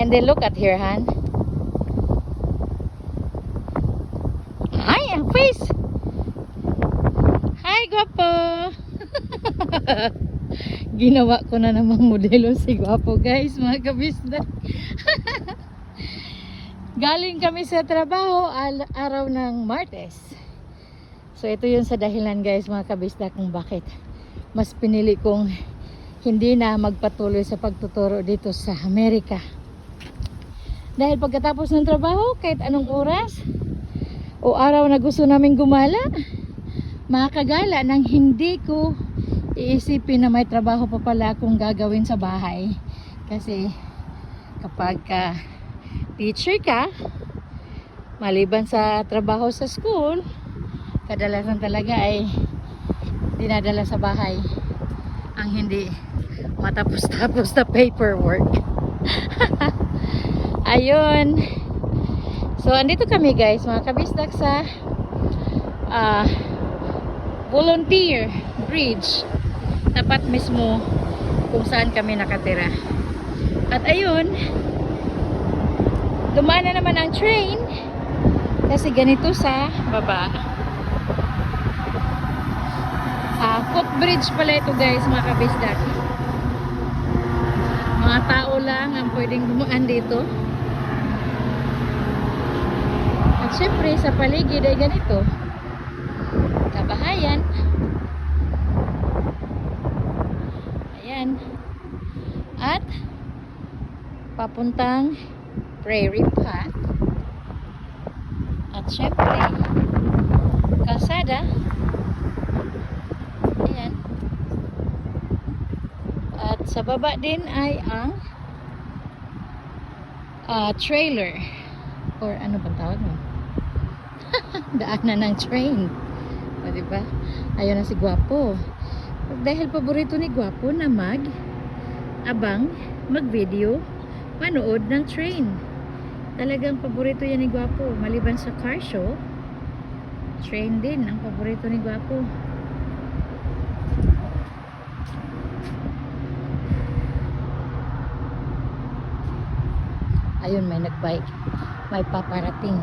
And then look at her hand. Ay, ang face. Hi, guwapo. Ginawa ko na namang modelo si guwapo, guys, mga kabisdak. Galing kami sa trabaho araw ng Martes. So ito yun sa dahilan, guys, mga kabisdak, kung bakit mas pinili kong hindi na magpatuloy sa pagtuturo dito sa Amerika. Dahil pagkatapos ng trabaho, kahit anong oras o araw na gusto namin gumala, makakagala nang hindi ko iisipin na may trabaho pa pala akong gagawin sa bahay. Kasi kapag teacher ka, maliban sa trabaho sa school, kadalasan talaga ay dinadala sa bahay ang hindi matapos-tapos na paperwork. Ayun. So andito kami, guys, mga kabisdak, sa Volunteer Bridge, tapat mismo kung saan kami nakatira. At ayun, dumaan na naman ang train kasi ganito sa baba. Footbridge pala ito, guys, mga kabisdak. Mga tao lang ang pwedeng dumaan dito. At syempre sa paligid ay ganito, kabahayan. Ayan. At papuntang Prairie Path. At syempre kalsada. Ayan. At sa baba din ay ang trailer, or ano bang tawag mo? Daanan ng train. O, diba? Ayun na si Guwapo. Dahil paborito ni Guwapo na mag-video, manood ng train. Talagang paborito yan ni Guwapo. Maliban sa car show, train din ang paborito ni Guwapo. Ayun, may nagbike. May paparating.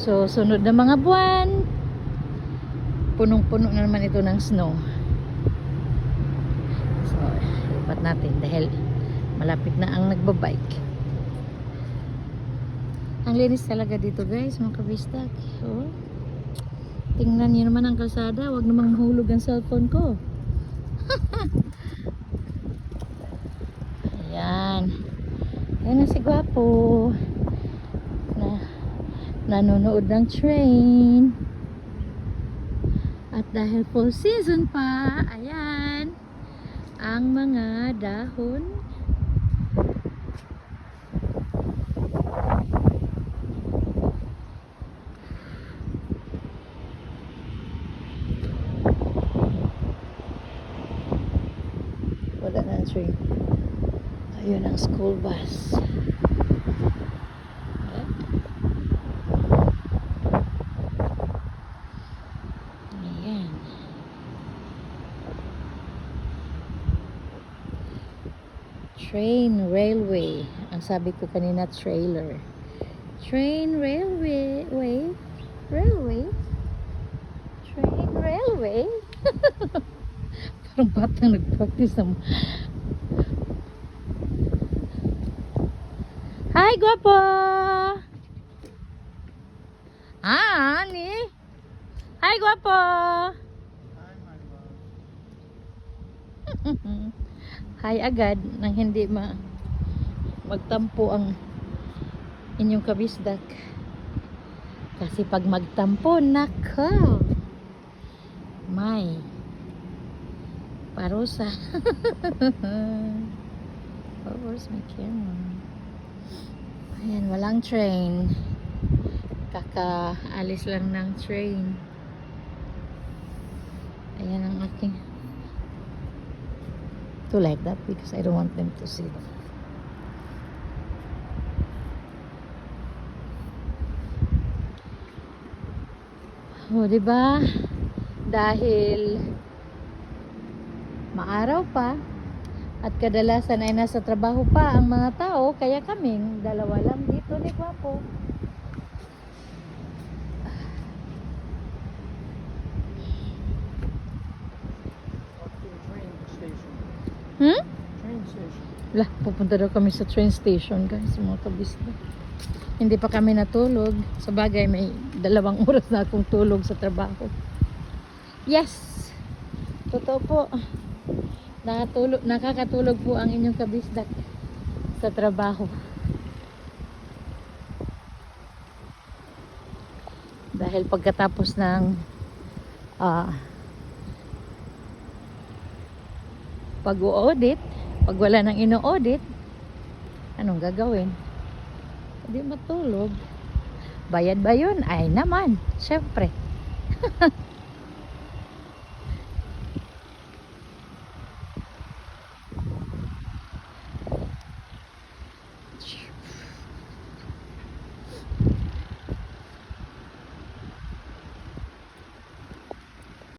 So, sunod na mga buwan, punong-puno na naman ito ng snow. So, lipat natin dahil malapit na ang nagbabike. Ang linis talaga dito, guys, mga kabistak. So, tingnan niyo naman ang kalsada. Huwag namang mahulog ang cellphone ko. Ayan. Ayan na si Guwapo. Nanonood ng train. At dahil fall season pa, ayan, ang mga dahon. Wala na ang train. Ayun ang school bus. Train, railway. Ang sabi ko kanina, trailer. Train, railway, railway. Train, railway. Parang batang nag-practice ng... Hi, Guwapo! Ani? Hi, Guwapo! Hi agad nang hindi magtampo ang inyong kabisdak. Kasi pag magtampo, nako, may parusa. Oh, where's my camera? Ayan, walang train. Kakaalis lang ng train. Ayan ang aking... to like that because I don't want them to see them. O, diba? Dahil maaraw pa, At kadalasan ay nasa trabaho pa ang mga tao, kaya kaming dalawa lang dito ni Gwapo. Train station. Hmm? Train station. Lah, pupunta daw kami sa train station guys, mga kabisda. Hindi pa kami natulog. Sa bagay, may 2 oras na akong tulog sa trabaho. Yes! Totoo po. Nakakatulog po ang inyong kabisdak sa trabaho. Dahil pagkatapos ng pag-audit, pag wala nang ino-audit, anong gagawin? Hindi matulog. Bayad ba yun? Ay naman, syempre.